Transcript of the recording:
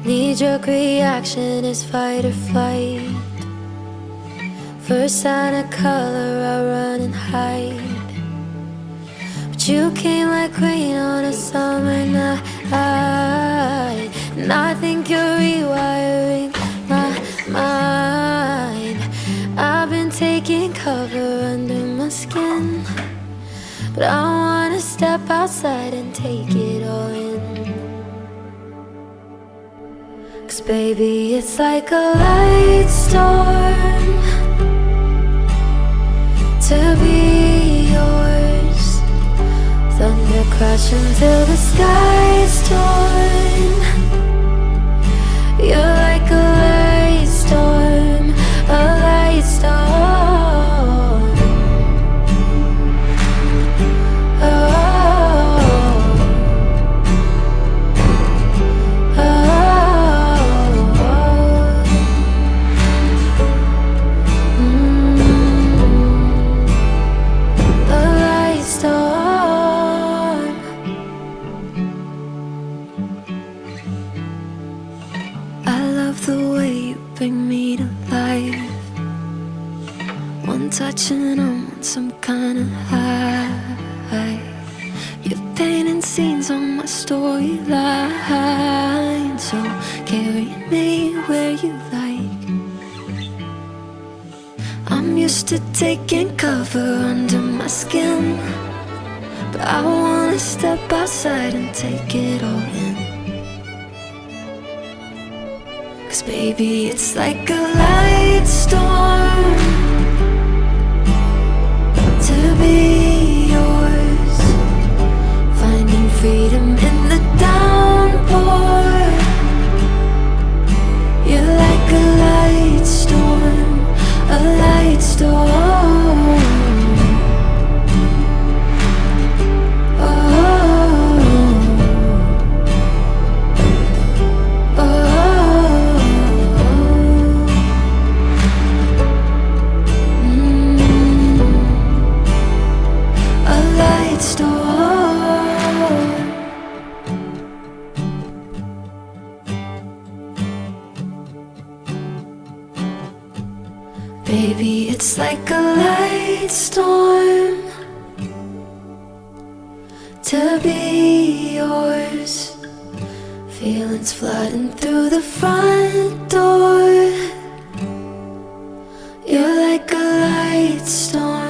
Knee-jerk reaction is fight or flight. First sign of color, I run and hide. But you came like rain on a summer night, and I think you're rewiring my mind. I've been taking cover under my skin, but I wanna step outside and take it all in. 'Cause baby, it's like a light storm to be yours. Thunder crashing till the sky's torn. You're like a light storm, a light storm. Oh, oh, a light storm. I love the way you bring me to life. One touch and I'm on some kind of high. You're painting scenes on my storyline, so carry me where you like. I'm used to taking cover under my skin, but I wanna step outside and take it all in. 'Cause baby, it's like a light storm to be yours. Finding freedom in the downpour. You're like a light storm, a light storm. Oh, oh, a light storm. Baby, it's like a light storm to be yours. Feelings flooding through the front door. You're like a light storm.